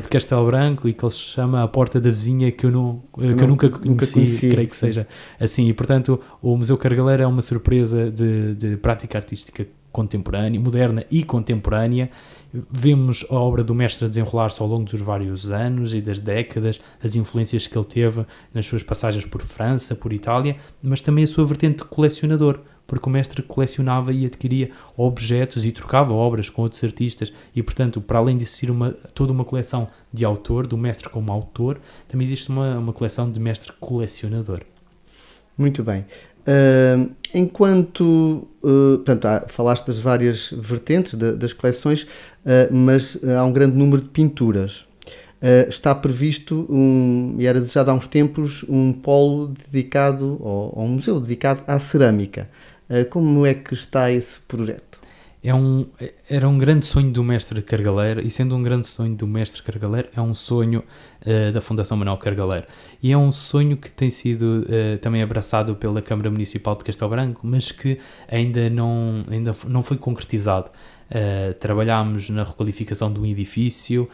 de Castelo Branco, e que ele se chama a Porta da Vizinha, que eu nunca conheci, creio que seja assim. E, portanto, o Museu Cargaleiro é uma surpresa de prática artística contemporânea, moderna e contemporânea. Vemos a obra do mestre a desenrolar-se ao longo dos vários anos e das décadas, as influências que ele teve nas suas passagens por França, por Itália, mas também a sua vertente de colecionador, porque o mestre colecionava e adquiria objetos e trocava obras com outros artistas e, portanto, para além de existir toda uma coleção de autor, do mestre como autor, também existe uma coleção de mestre colecionador. Muito bem. Enquanto, portanto, falaste das várias vertentes das coleções, mas há um grande número de pinturas. Está previsto, e era desejado há uns tempos, um polo dedicado, ou um museu dedicado à cerâmica. Como é que está esse projeto? Era um grande sonho do mestre Cargaleiro, e sendo um grande sonho do mestre Cargaleiro, é um sonho da Fundação Manuel Cargaleiro. E é um sonho que tem sido também abraçado pela Câmara Municipal de Castelo Branco, mas que ainda não foi concretizado. Trabalhámos na requalificação de um edifício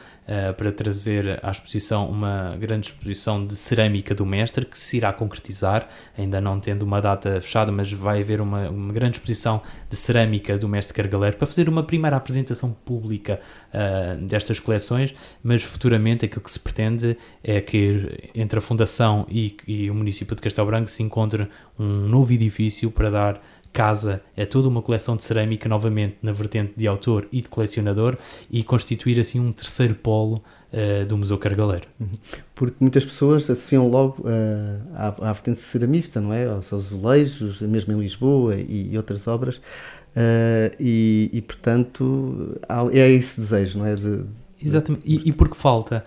para trazer à exposição uma grande exposição de cerâmica do mestre, que se irá concretizar, ainda não tendo uma data fechada, mas vai haver uma grande exposição de cerâmica do mestre Cargaleiro para fazer uma primeira apresentação pública destas coleções, mas futuramente aquilo que se pretende é que entre a Fundação e o município de Castelo Branco se encontre um novo edifício para dar casa a toda uma coleção de cerâmica, novamente na vertente de autor e de colecionador, e constituir assim um terceiro polo do Museu Cargaleiro. Porque muitas pessoas associam logo à vertente ceramista, não é? Aos azulejos, mesmo em Lisboa e outras obras, e portanto é esse desejo, não é? Exatamente, e porque falta,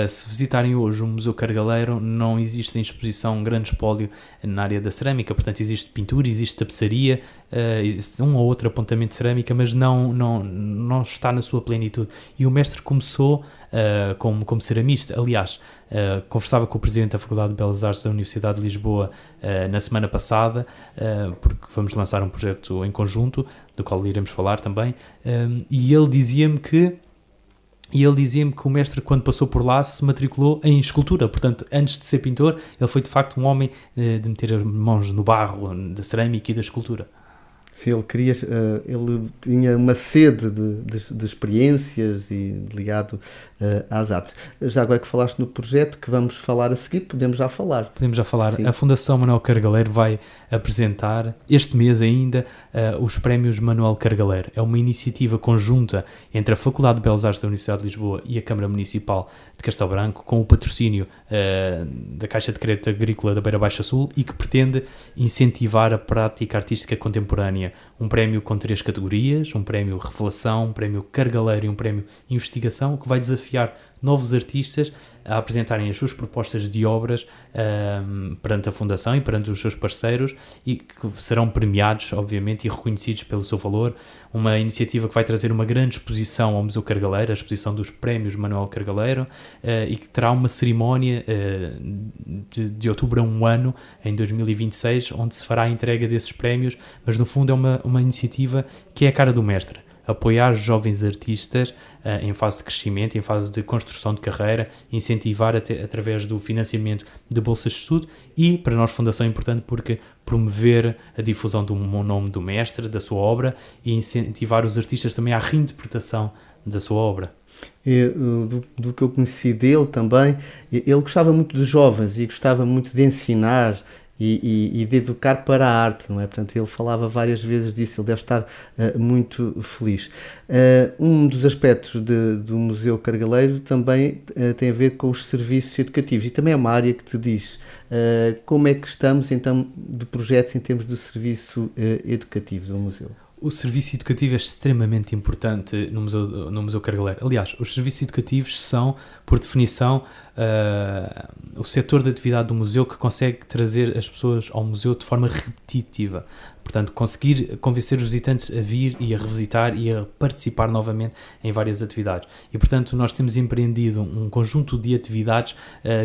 se visitarem hoje o Museu Cargaleiro, não existe em exposição um grande espólio na área da cerâmica, portanto existe pintura, existe tapeçaria, existe um ou outro apontamento de cerâmica, mas não está na sua plenitude. E o mestre começou como ceramista. Aliás, conversava com o presidente da Faculdade de Belas Artes da Universidade de Lisboa na semana passada, porque vamos lançar um projeto em conjunto, do qual iremos falar também, e ele dizia-me que o mestre, quando passou por lá, se matriculou em escultura. Portanto, antes de ser pintor, ele foi de facto um homem de meter as mãos no barro, da cerâmica e da escultura. Sim, ele tinha uma sede de experiências e ligado às artes. Já agora que falaste no projeto, que vamos falar a seguir, podemos já falar. Sim. A Fundação Manuel Cargaleiro vai apresentar, este mês ainda, os prémios Manuel Cargaleiro. É uma iniciativa conjunta entre a Faculdade de Belas Artes da Universidade de Lisboa e a Câmara Municipal de Castelo Branco, com o patrocínio da Caixa de Crédito Agrícola da Beira Baixa Sul, e que pretende incentivar a prática artística contemporânea. Um prémio com 3 categorias, um prémio Revelação, um prémio Cargaleiro e um prémio Investigação, que vai desafiar novos artistas a apresentarem as suas propostas de obras perante a Fundação e perante os seus parceiros, e que serão premiados, obviamente, e reconhecidos pelo seu valor. Uma iniciativa que vai trazer uma grande exposição ao Museu Cargaleiro, a exposição dos prémios Manuel Cargaleiro, e que terá uma cerimónia de outubro a um ano, em 2026, onde se fará a entrega desses prémios, mas no fundo é uma iniciativa que é a cara do mestre. Apoiar jovens artistas em fase de crescimento, em fase de construção de carreira, incentivar através do financiamento de bolsas de estudo, e para nós Fundação é importante porque promover a difusão do nome do mestre, da sua obra, e incentivar os artistas também à reinterpretação da sua obra. Do que eu conheci dele também, ele gostava muito de jovens e gostava muito de ensinar e de educar para a arte, não é? Portanto, ele falava várias vezes disso, ele deve estar muito feliz. Um dos aspectos do Museu Cargaleiro também tem a ver com os serviços educativos, e também é uma área que te diz. Como é que estamos, então, de projetos em termos de serviço educativo do museu? O serviço educativo é extremamente importante no Museu Cargaleiro. Aliás, os serviços educativos são, por definição, o setor de atividade do museu que consegue trazer as pessoas ao museu de forma repetitiva. Portanto, conseguir convencer os visitantes a vir e a revisitar e a participar novamente em várias atividades. E, portanto, nós temos empreendido um conjunto de atividades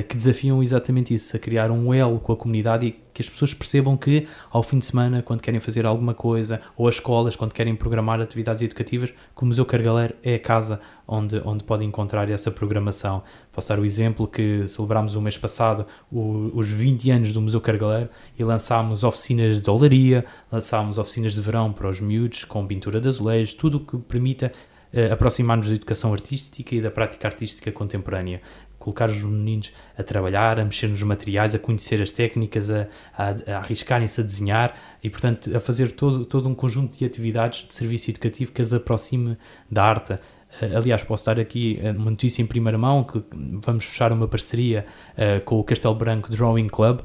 que desafiam exatamente isso, a criar um elo com a comunidade e que as pessoas percebam que, ao fim de semana, quando querem fazer alguma coisa, ou as escolas, quando querem programar atividades educativas, que o Museu Cargaleiro é a casa onde podem encontrar essa programação. Posso dar o exemplo que celebrámos o mês passado os 20 anos do Museu Cargaleiro e lançámos oficinas de olaria, lançámos oficinas de verão para os miúdos, com pintura de azulejos, tudo o que permita aproximar-nos da educação artística e da prática artística contemporânea. Colocar os meninos a trabalhar, a mexer nos materiais, a conhecer as técnicas, a arriscarem-se a desenhar e, portanto, a fazer todo um conjunto de atividades de serviço educativo que as aproxime da arte. Aliás, posso dar aqui uma notícia em primeira mão, que vamos fechar uma parceria com o Castelo Branco Drawing Club,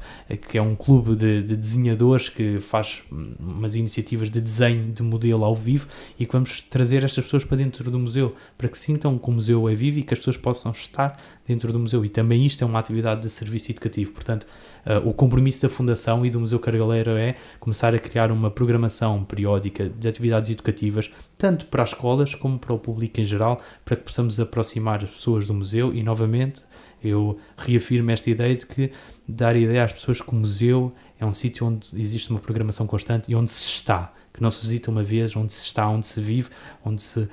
que é um clube de desenhadores que faz umas iniciativas de desenho de modelo ao vivo, e que vamos trazer estas pessoas para dentro do museu, para que sintam que o museu é vivo e que as pessoas possam estar dentro do museu. E também isto é uma atividade de serviço educativo. Portanto, o compromisso da Fundação e do Museu Cargaleiro é começar a criar uma programação periódica de atividades educativas, tanto para as escolas como para o público em geral, para que possamos aproximar as pessoas do museu. E, novamente, eu reafirmo esta ideia de que dar ideia às pessoas que o museu é um sítio onde existe uma programação constante e onde se está, que não se visita uma vez, onde se está, onde se vive, onde se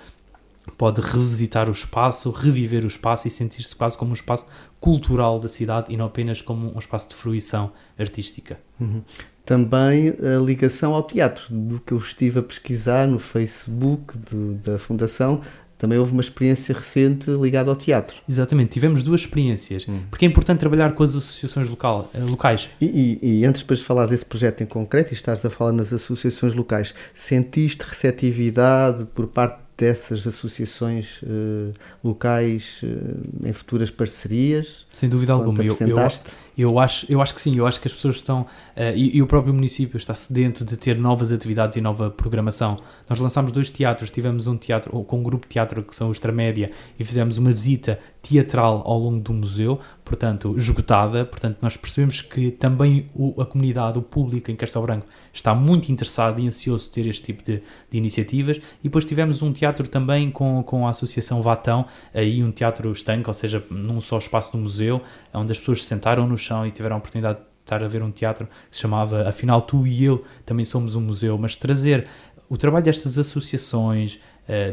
pode revisitar o espaço, reviver o espaço e sentir-se quase como um espaço cultural da cidade e não apenas como um espaço de fruição artística. Também a ligação ao teatro, do que eu estive a pesquisar no Facebook da Fundação. Também houve uma experiência recente ligada ao teatro. Exatamente, tivemos duas experiências, porque é importante trabalhar com as associações locais. E antes depois de falar desse projeto em concreto, e estás a falar nas associações locais, sentiste receptividade por parte dessas associações locais em futuras parcerias? Sem dúvida alguma. Eu acho que sim, eu acho que as pessoas estão, e o próprio município está sedento de ter novas atividades e nova programação. Nós lançámos 2 teatros, tivemos um teatro com um grupo de teatro que são o Extramédia e fizemos uma visita teatral ao longo do museu, portanto, esgotada. Portanto, nós percebemos que também a comunidade, o público em Castelo Branco está muito interessado e ansioso de ter este tipo de iniciativas. E depois tivemos um teatro também com a Associação Vatão, aí um teatro estanque, ou seja, num só espaço do museu, onde as pessoas se sentaram no chão e tiveram a oportunidade de estar a ver um teatro que se chamava Afinal Tu e Eu Também Somos um Museu. Mas trazer o trabalho destas associações,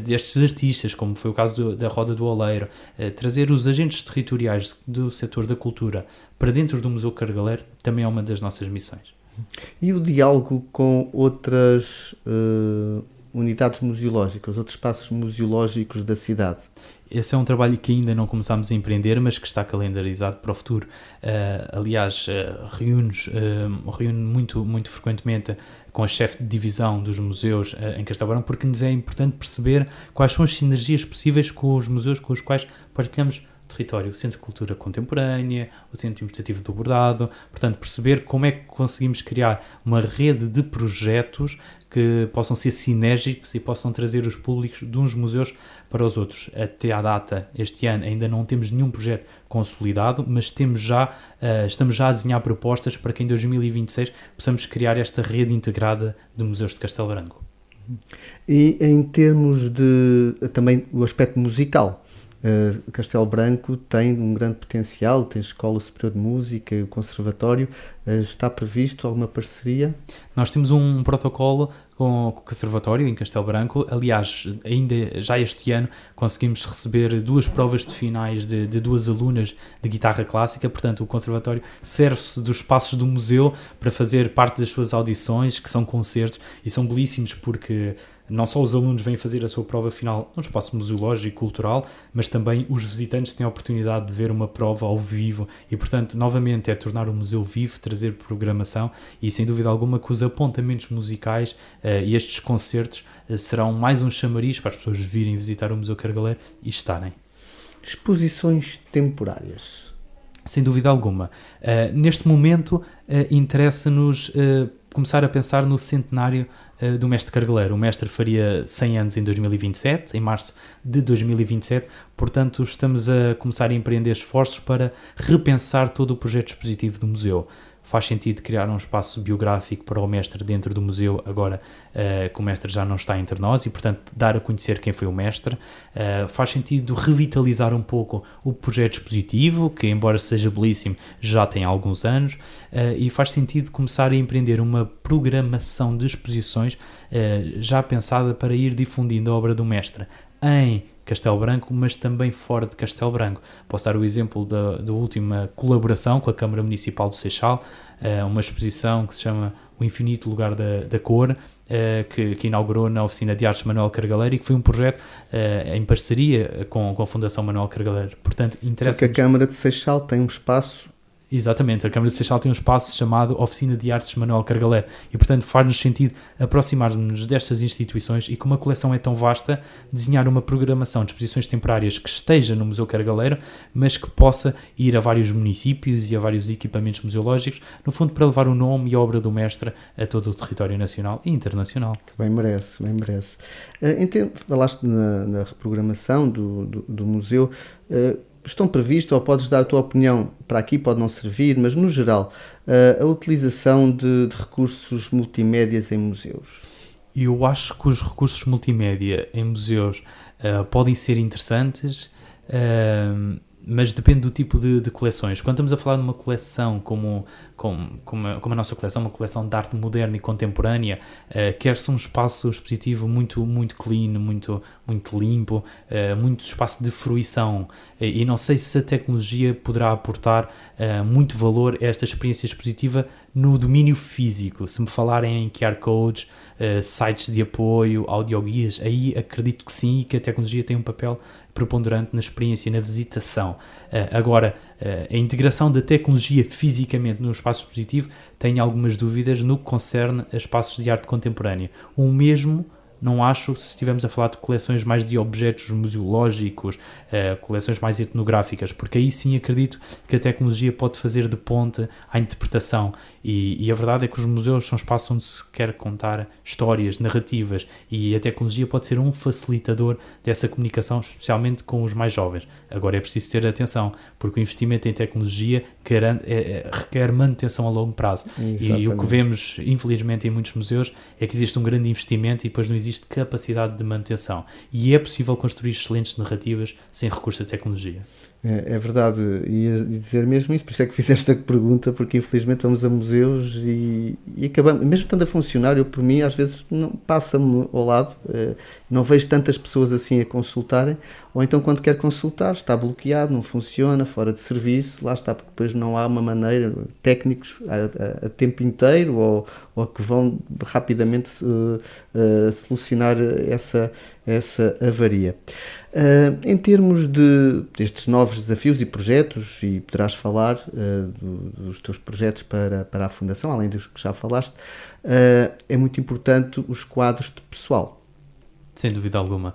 destes artistas, como foi o caso da Roda do Oleiro, trazer os agentes territoriais do setor da cultura para dentro do Museu Cargaleiro também é uma das nossas missões. E o diálogo com outras unidades museológicas, outros espaços museológicos da cidade? Esse é um trabalho que ainda não começámos a empreender, mas que está calendarizado para o futuro. Aliás, reúne muito frequentemente com a chefe de divisão dos museus em Castelo Branco, porque nos é importante perceber quais são as sinergias possíveis com os museus com os quais partilhamos território, o Centro de Cultura Contemporânea, o Centro Interpretativo do Bordado. Portanto, perceber como é que conseguimos criar uma rede de projetos que possam ser sinérgicos e possam trazer os públicos de uns museus para os outros. Até à data, este ano, ainda não temos nenhum projeto consolidado, mas estamos já a desenhar propostas para que em 2026 possamos criar esta rede integrada de museus de Castelo Branco. E em termos de também o aspecto musical, Castelo Branco tem um grande potencial, tem a Escola Superior de Música e o Conservatório. Está previsto alguma parceria? Nós temos um protocolo com o Conservatório em Castelo Branco. Aliás, ainda já este ano conseguimos receber 2 provas de finais de 2 alunas de guitarra clássica. Portanto, o Conservatório serve-se dos espaços do museu para fazer parte das suas audições, que são concertos, e são belíssimos porque não só os alunos vêm fazer a sua prova final no espaço museológico e cultural, mas também os visitantes têm a oportunidade de ver uma prova ao vivo e, portanto, novamente é tornar o museu vivo, trazer programação e, sem dúvida alguma, que os apontamentos musicais e estes concertos serão mais um chamariz para as pessoas virem visitar o Museu Cargaleiro e estarem. Exposições temporárias? Sem dúvida alguma. Neste momento, interessa-nos começar a pensar no centenário do Mestre Cargaleiro. O Mestre faria 100 anos em 2027, em março de 2027, portanto estamos a começar a empreender esforços para repensar todo o projeto expositivo do museu. Faz sentido criar um espaço biográfico para o Mestre dentro do museu, agora que o Mestre já não está entre nós, e portanto dar a conhecer quem foi o Mestre. Faz sentido revitalizar um pouco o projeto expositivo, que embora seja belíssimo, já tem alguns anos, e faz sentido começar a empreender uma programação de exposições já pensada para ir difundindo a obra do Mestre em Castelo Branco, mas também fora de Castelo Branco. Posso dar o exemplo da última colaboração com a Câmara Municipal do Seixal, uma exposição que se chama O Infinito Lugar da Cor, que inaugurou na Oficina de Artes Manuel Cargaleiro, e que foi um projeto em parceria com a Fundação Manuel Cargaleiro. Portanto, Porque a Câmara de Seixal tem um espaço. Exatamente, a Câmara de Seixal tem um espaço chamado Oficina de Artes Manuel Cargaleiro e, portanto, faz-nos sentido aproximar-nos destas instituições e, como a coleção é tão vasta, desenhar uma programação de exposições temporárias que esteja no Museu Cargaleiro, mas que possa ir a vários municípios e a vários equipamentos museológicos, no fundo para levar o nome e a obra do mestre a todo o território nacional e internacional. Bem merece, bem merece. Falaste na reprogramação do museu. Estão previstos, ou podes dar a tua opinião, para aqui pode não servir, mas no geral, a utilização de recursos multimédias em museus? Eu acho que os recursos multimédia em museus podem ser interessantes, mas depende do tipo de coleções. Quando estamos a falar de uma coleção como a nossa coleção, uma coleção de arte moderna e contemporânea, quer-se um espaço expositivo muito, muito clean, muito limpo, muito espaço de fruição, e não sei se a tecnologia poderá aportar muito valor a esta experiência expositiva no domínio físico. Se me falarem em QR codes, sites de apoio, audioguias, aí acredito que sim, e que a tecnologia tem um papel preponderante na experiência e na visitação. Agora, a integração da tecnologia fisicamente no espaço expositivo, tenho algumas dúvidas no que concerne a espaços de arte contemporânea. O mesmo não acho se estivermos a falar de coleções mais de objetos museológicos, coleções mais etnográficas, porque aí sim acredito que a tecnologia pode fazer de ponte à interpretação, e a verdade é que os museus são espaços onde se quer contar histórias, narrativas, e a tecnologia pode ser um facilitador dessa comunicação, especialmente com os mais jovens. Agora é preciso ter atenção, porque o investimento em tecnologia requer manutenção a longo prazo. E o que vemos, infelizmente, em muitos museus é que existe um grande investimento e depois não existe capacidade de manutenção, e é possível construir excelentes narrativas sem recurso à tecnologia. É verdade, ia dizer mesmo isso, por isso é que fiz esta pergunta, porque infelizmente vamos a museus e acabamos, mesmo estando a funcionar, eu por mim às vezes passa-me ao lado, não vejo tantas pessoas assim a consultarem, ou então quando quer consultar está bloqueado, não funciona, fora de serviço, lá está, porque depois não há uma maneira, técnicos a tempo inteiro ou que vão rapidamente solucionar essa avaria. Em termos destes novos desafios e projetos, e poderás falar dos teus projetos para a Fundação, além dos que já falaste, é muito importante os quadros de pessoal. Sem dúvida alguma.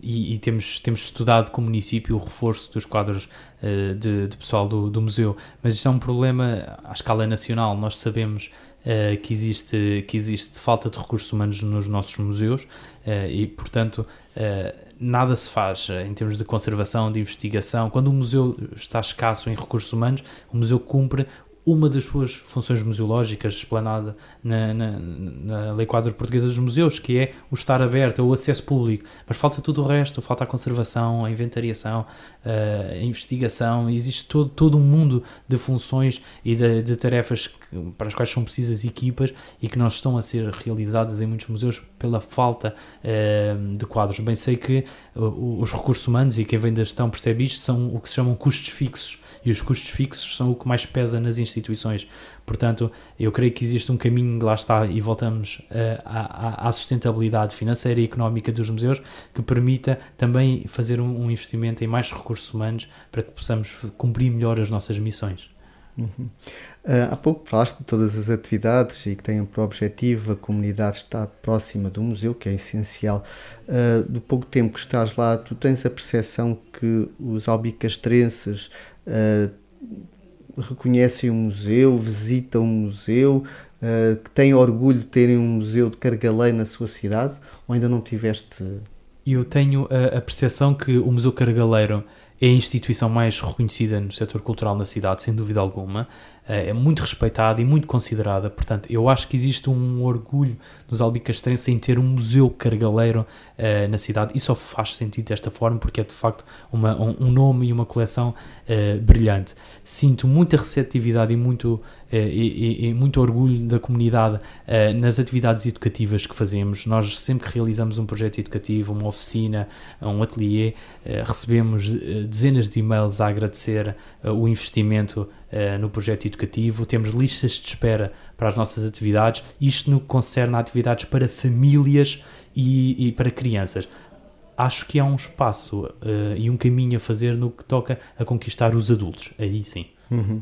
E temos estudado com o município o reforço dos quadros de pessoal do museu, mas isto é um problema à escala nacional. Nós sabemos que existe falta de recursos humanos nos nossos museus, e, portanto, nada se faz em termos de conservação, de investigação. Quando o museu está escasso em recursos humanos, o museu cumpre uma das suas funções museológicas explanada na Lei Quadro Portuguesa dos Museus, que é o estar aberto, o acesso público, mas falta tudo o resto, falta a conservação, a inventariação, a investigação. Existe todo um mundo de funções e de tarefas para as quais são precisas equipas e que não estão a ser realizadas em muitos museus pela falta de quadros. Bem sei que os recursos humanos, e quem vem da gestão percebe isto, são o que se chamam custos fixos, e os custos fixos são o que mais pesa nas instituições. Portanto, eu creio que existe um caminho, lá está, e voltamos à sustentabilidade financeira e económica dos museus, que permita também fazer um investimento em mais recursos humanos para que possamos cumprir melhor as nossas missões. Uhum. Há pouco falaste de todas as atividades e que têm por objetivo a comunidade estar próxima do museu, que é essencial. Do pouco tempo que estás lá, tu tens a percepção que os albicastrenses reconhecem o museu, visitam o museu, que têm orgulho de terem um museu de Cargaleiro na sua cidade, ou ainda não tiveste? Eu tenho a percepção que o Museu Cargaleiro é a instituição mais reconhecida no setor cultural na cidade, sem dúvida alguma. É muito respeitada e muito considerada. Portanto, eu acho que existe um orgulho dos albicastrenses em ter um museu cargaleiro na cidade, e só faz sentido desta forma porque é de facto um nome e uma coleção brilhante. Sinto muita receptividade e muito orgulho da comunidade nas atividades educativas que fazemos. Nós sempre que realizamos um projeto educativo, uma oficina, um ateliê, recebemos dezenas de e-mails a agradecer o investimento no projeto educativo. Temos listas de espera para as nossas atividades, isto no que concerne a atividades para famílias e para crianças. Acho que há um espaço e um caminho a fazer no que toca a conquistar os adultos, aí sim. Uhum.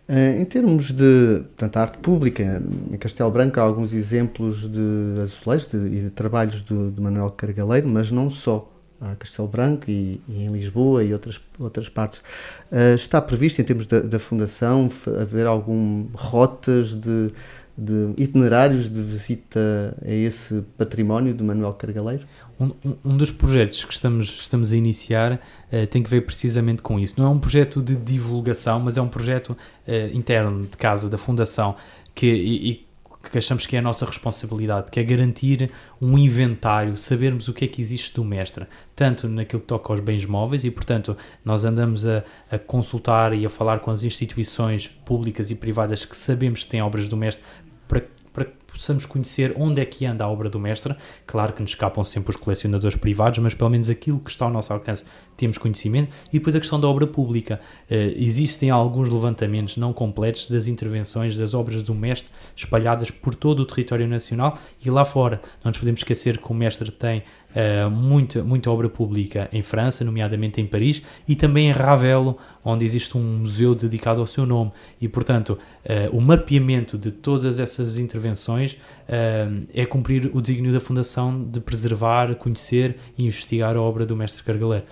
Em termos de arte pública, em Castelo Branco há alguns exemplos de azulejos e de trabalhos de Manuel Cargaleiro, mas não só. Há Castelo Branco e em Lisboa e outras partes. Está previsto, em termos da Fundação, haver rotas de itinerários de visita a esse património de Manuel Cargaleiro? Um dos projetos que estamos a iniciar tem que ver precisamente com isso. Não é um projeto de divulgação, mas é um projeto interno de casa, da Fundação, que achamos que é a nossa responsabilidade, que é garantir um inventário, sabermos o que é que existe do mestre, tanto naquilo que toca aos bens móveis, e portanto nós andamos a consultar e a falar com as instituições públicas e privadas que sabemos que têm obras do mestre, para que possamos conhecer onde é que anda a obra do mestre. Claro que nos escapam sempre os colecionadores privados, mas pelo menos aquilo que está ao nosso alcance temos conhecimento. E depois a questão da obra pública. Existem alguns levantamentos não completos das intervenções das obras do mestre espalhadas por todo o território nacional e lá fora. Não nos podemos esquecer que o mestre tem muita obra pública em França, nomeadamente em Paris, e também em Ravelo, onde existe um museu dedicado ao seu nome. E, portanto, o mapeamento de todas essas intervenções é cumprir o desígnio da Fundação de preservar, conhecer e investigar a obra do mestre Cargaleiro.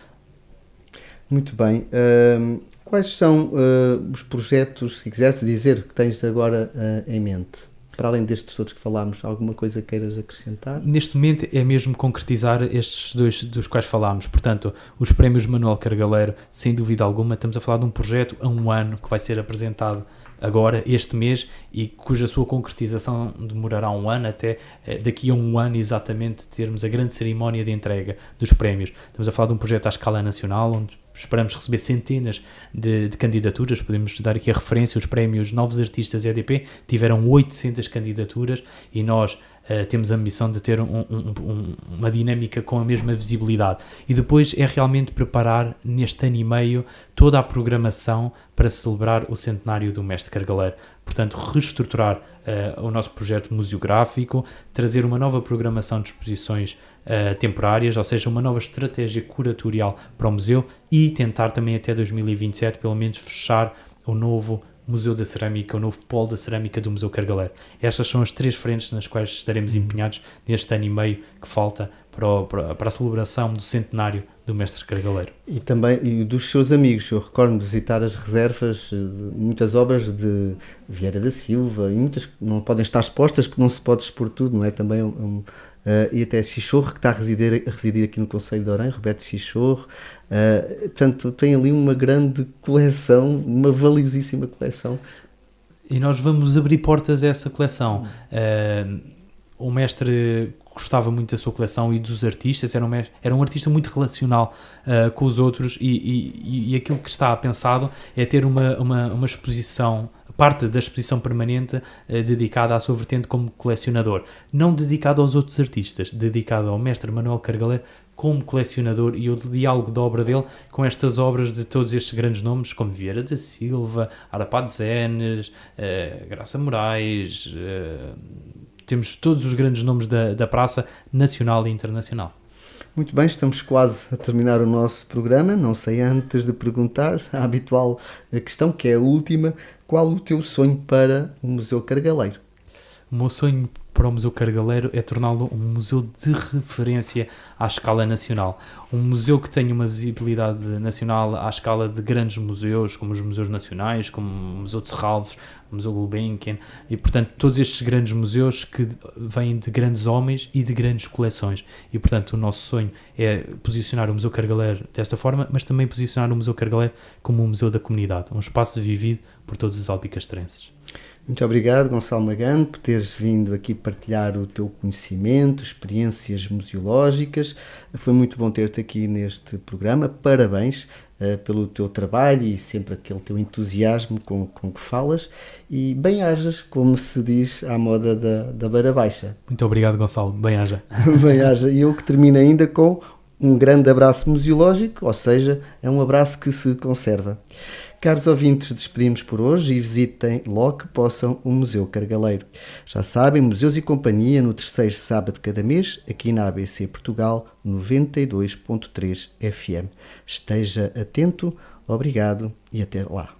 Muito bem. Quais são os projetos, se quisesse dizer, que tens agora em mente? Para além destes todos que falámos, alguma coisa queiras acrescentar? Neste momento é mesmo concretizar estes dois dos quais falámos. Portanto, os prémios Manuel Cargaleiro, sem dúvida alguma, estamos a falar de um projeto a um ano que vai ser apresentado agora, este mês, e cuja sua concretização demorará um ano, até daqui a um ano exatamente termos a grande cerimónia de entrega dos prémios. Estamos a falar de um projeto à escala nacional, onde esperamos receber centenas de candidaturas. Podemos dar aqui a referência: os prémios Novos Artistas EDP tiveram 800 candidaturas e nós temos a ambição de ter uma dinâmica com a mesma visibilidade. E depois é realmente preparar neste ano e meio toda a programação para celebrar o centenário do mestre Cargaleiro. Portanto, reestruturar o nosso projeto museográfico, trazer uma nova programação de exposições temporárias, ou seja, uma nova estratégia curatorial para o museu, e tentar também até 2027, pelo menos, fechar o novo Museu da Cerâmica, o novo polo da cerâmica do Museu Cargaleiro. Estas são as 3 frentes nas quais estaremos empenhados neste ano e meio que falta para a celebração do centenário do mestre Cargaleiro. E também dos seus amigos. Eu recordo-me de visitar as reservas de muitas obras de Vieira da Silva, e muitas não podem estar expostas porque não se pode expor tudo, não é? Também e até Chichorro, que está a residir aqui no Concelho de Orem, Roberto Chichorro. Portanto, tem ali uma grande coleção, uma valiosíssima coleção. E nós vamos abrir portas a essa coleção. O mestre gostava muito da sua coleção e dos artistas, era um artista muito relacional com os outros, e aquilo que está pensado é ter uma exposição, parte da exposição permanente dedicada à sua vertente como colecionador, não dedicada aos outros artistas, dedicada ao mestre Manuel Cargaleiro como colecionador, e o diálogo da obra dele com estas obras de todos estes grandes nomes, como Vieira da Silva, Arapá Zenes, Graça Moraes. Temos todos os grandes nomes da praça nacional e internacional. Muito bem, estamos quase a terminar o nosso programa. Não sei antes de perguntar a habitual questão, que é a última: qual o teu sonho para o Museu Cargaleiro? O meu sonho para o Museu Cargaleiro é torná-lo um museu de referência à escala nacional. Um museu que tenha uma visibilidade nacional à escala de grandes museus, como os museus nacionais, como o Museu de Serralves, o Museu Gulbenkian, e portanto todos estes grandes museus que vêm de grandes homens e de grandes coleções. E portanto o nosso sonho é posicionar o Museu Cargaleiro desta forma, mas também posicionar o Museu Cargaleiro como um museu da comunidade, um espaço vivido por todos os albicastrenses. Muito obrigado, Gonçalo Magano, por teres vindo aqui partilhar o teu conhecimento, experiências museológicas. Foi muito bom ter-te aqui neste programa. Parabéns pelo teu trabalho e sempre aquele teu entusiasmo com que falas. E bem-ajas, como se diz à moda da Beira Baixa. Muito obrigado, Gonçalo. Bem-aja. Bem-aja. E eu que termino ainda com um grande abraço museológico, ou seja, é um abraço que se conserva. Caros ouvintes, despedimos por hoje e visitem logo que possam o Museu Cargaleiro. Já sabem, Museus e Companhia no terceiro sábado de cada mês, aqui na ABC Portugal 92.3 FM. Esteja atento, obrigado e até lá.